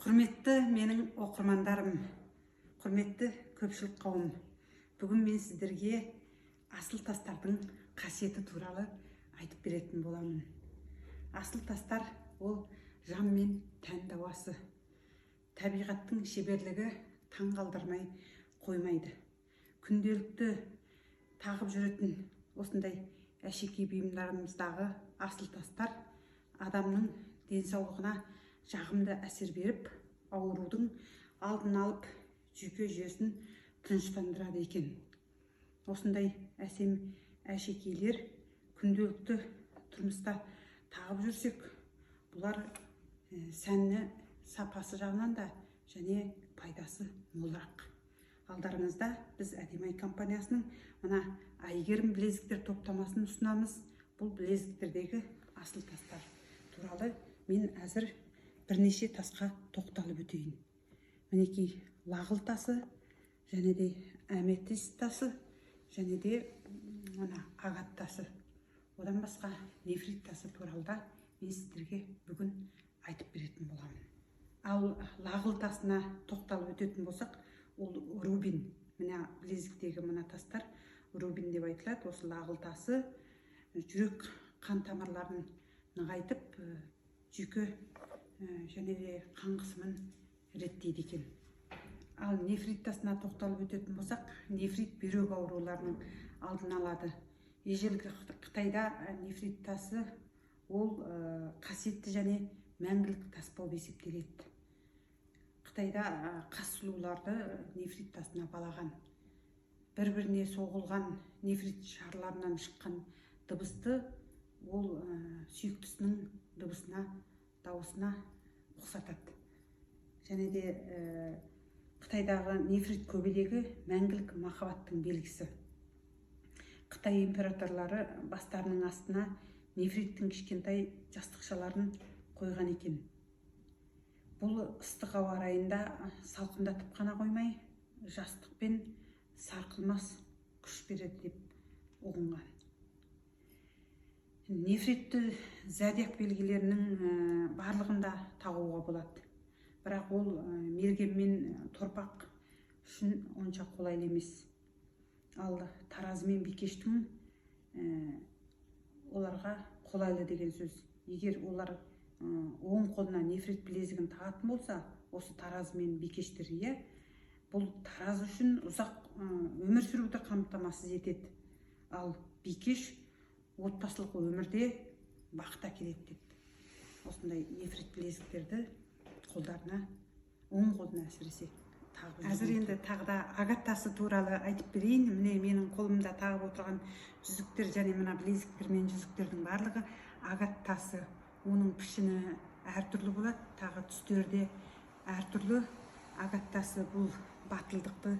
Құрметті менің оқырмандарым, құрметті көпшілік қауым, бүгін мен сіздерге асыл тастардың қасиеті туралы айтып беретін боламын. Асыл тастар ол жан мен тән дауасы. Табиғаттың шеберлігі таң қалдырмай қоймайды. Күнделікті тағып жүретін осындай әшекей бұйымдарымыздағы асыл тастар адамның денсаулығына жағымды әсер беріп, аурудың алдын алып, жүйке жүйесін тыныштандырады екен. Осындай әсем әшекейлер күнделікті тұрмыста тағып жүрсек, бұлар сәні сапасы жағынан да және пайдасы молырақ. Алдарыңызда біз Әдемі компаниясының мына әйгерім білезіктер топтамасын ұсынамыз. Бұл білезіктердегі асыл тастар туралы мен әзір бірнеше тасқа тоқталып өтейін. Мінекей лағыл тасы, және де аметист тасы, және де агат тасы. Одан басқа нефрит тасы туралы да мен сіздерге бүгін айтып беретін боламын. Ал лағыл тасына тоқталып өтетін болсақ, ол рубин. Мына білезіктегі мына тастар рубин деп айтылады. Осы лағыл тасы жүрек қан тамырларын нығайтып, жүйке және де қан қысымын реттейді екен. Ал нефрит тасына тоқталып өтетін болсақ, нефрит бүйрек ауруларының алдын алады. Ежелгі Қытайда нефрит тасы ол қасиетті және мәңгілік тас болып есептеледі. Қытайда қас сұлуларды нефрит тасына балаған. Бір-біріне соғылған нефрит шарларынан шыққан дыбысты ол сүйіктісінің дауысына ұқсатады. Және де Қытайдағы нефрит көбелегі мәңгілік махаббаттың белгісі. Қытай императорлары бастарының астына нефриттің кішкентай жастықшаларын қойған екен. Бұл ыстық ауа райында салқындатып қана қоймай, жастықпен сарқылмас күш береді деп ұғынған. Нефритті зодиак белгілерінің барлығында тағуға болады. Бірақ ол мерген мен торпақ үшін онша қолайлы емес. Ал таразы мен бикештің оларға қолайлы деген сөз. Егер олар оң қолына нефрит білезігін тағатын болса, осы таразы мен бикештер, бұл таразы үшін ұзақ өмір сүруді қамтамасыз етеді. Ал бикеш отбасылық өмірде бақыт әкеледі деп. Осындай нефрит білезіктерді қолдарына, оң қолына әсіресе тағып. Әзір енді тағы да агат тасы туралы айтып берейін. Міне менің қолымда тағып отырған жүзіктер және мына білезіктер мен жүзіктердің барлығы агат тасы. Оның пішіні әртүрлі болады, тағы түстерде әртүрлі. Агат тасы бұл батылдықты,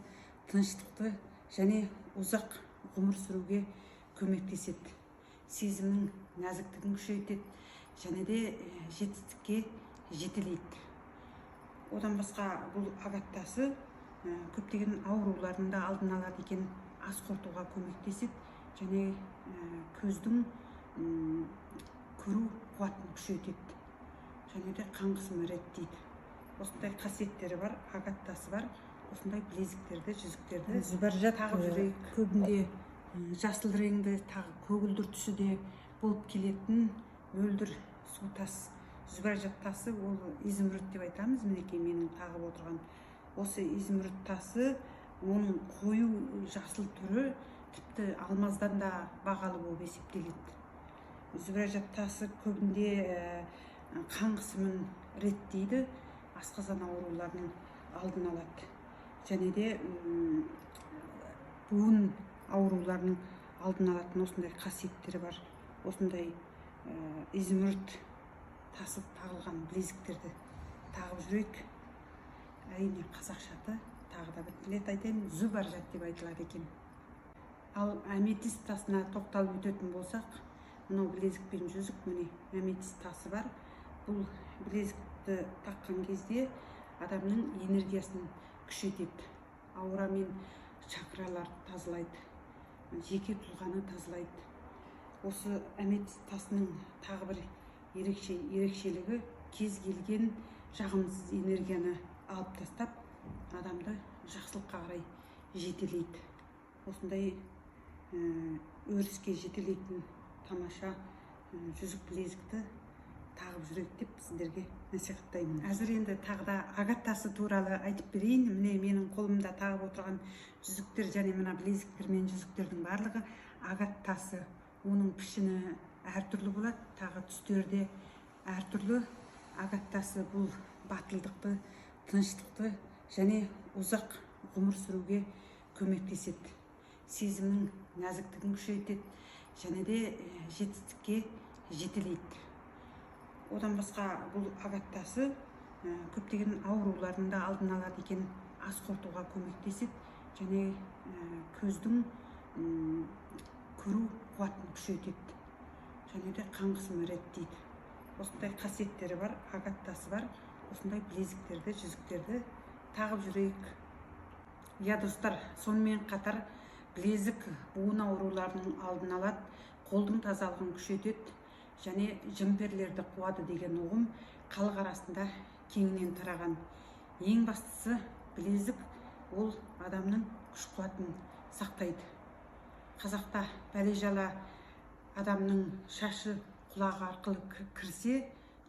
тыныштықты және ұзақ ғұмыр сүруге көмектеседі. Сезімнің нәзіктігін күшейтеді және де жетістікке жетелейді. Одан басқа бұл агат тасы көптеген аурулардың да алдын алады екен. Ас қорытуға көмектеседі және көздің көру қуатын күшейтеді және де қан қысымын реттейді. Осындай қасиеттері бар, агат тасы бар. Осындай білезіктерді, жүзіктерді тағып жүрейік. Көбінде жасыл реңді, тағы көгілдір түсіде болып келетін мөлдір су тас. Зүбәржат тасы ол изумруд деп айтамыз. Мінекей менің тағып отырған осы изумруд тасы, оның қою жасыл түрі тіпті алмаздан да бағалы болып есептеледі. Зүбәржат тасы көбінде қан қысымын реттейді, асқазан ауруларының алдын алады. Және де буын ауруларының алдын алатын осындай қасиеттері бар. Осындай изумруд тасы тағылған білезіктерді тағып жүрейік. Әрине қазақшаты тағы да бір рет айтайын, зүбәржат деп айтылады екен. Ал аметист тасына тоқталып өтетін болсақ, мынау білезік пен жүзік, міне аметист тасы бар. Бұл білезікті таққан кезде адамның энергиясын күшейтеді. Аура мен чакраларды тазалайды, жеке тұлғаны тазалайды. Осы аметист тасының тағы бір ерекшелігі кез келген жағымсыз энергияны алып тастап, адамды жақсылыққа қарай жетелейді. Осындай өріске жетелейтін тамаша жүзік білезікті тағып жүрейік деп сіздерге насихаттаймын. Әзір енді тағы да агат тасы туралы айтып берейін. Міне менің қолымда тағып отырған жүзіктер және мына білезіктер мен жүзіктердің барлығы агат тасы. Оның пішіні әртүрлі болады, тағы түстерде әртүрлі. Агат тасы бұл батылдықты, тыныштықты және ұзақ ғұмыр сүруге көмектеседі. Сезімнің нәзіктігін күшейтеді және де жетістікке жетелейді. Одан басқа бұл агат тасы көптеген аурулардың да алдын алады екен, ас қорытуға көмектеседі және көздің көру қуатын күшейтеді және де қан қысымын реттейді. Осындай қасиеттері бар, агат тасы бар. Осындай білезіктерді, жүзіктерді тағып жүрейік. Достар, сонымен қатар білезік буын ауруларының алдын алады, қолдың тазалығын күшейтеді және жын-перілерді қуады деген ұғым халық арасында кеңінен тараған. Ең бастысы білезік ол адамның күш-қуатын сақтайды. Қазақта бәле-жала адамның шашы құлағы арқылы кірсе,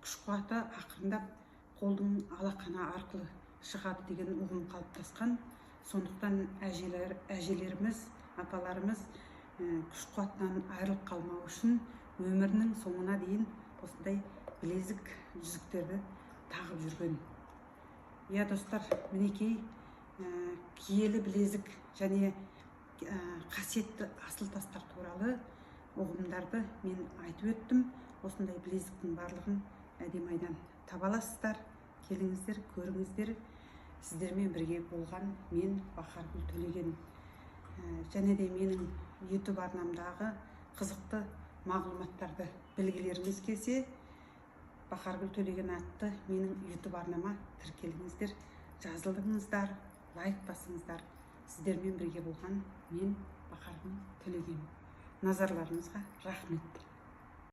күш-қуаты ақырындап қолдың алақаны арқылы шығады деген ұғым қалыптасқан. Сондықтан әжелеріміз, апаларымыз күш-қуатынан айырылып қалмау үшін өмірінің соңына дейін осындай білезік жүзіктерді тағып жүрген. Достар, мінекей киелі білезік және қасиетті асыл тастар туралы ұғымдарды мен айтып өттім. Осындай білезіктің барлығын әдемі-айдан таба аласыздар. Келіңіздер, көріңіздер. Сіздермен бірге болған мен Бахаргүл Төлеген. Және де менің YouTube арнамдағы қызықты мағлұматтарды білгілеріңіз келсе, Бахаргүл Төлеген атты менің YouTube арнама тіркеліңіздер, жазылыңыздар, лайк басыңыздар. Сіздермен бірге болған мен Бахаргүл Төлеген. Назарларыңызға рахмет.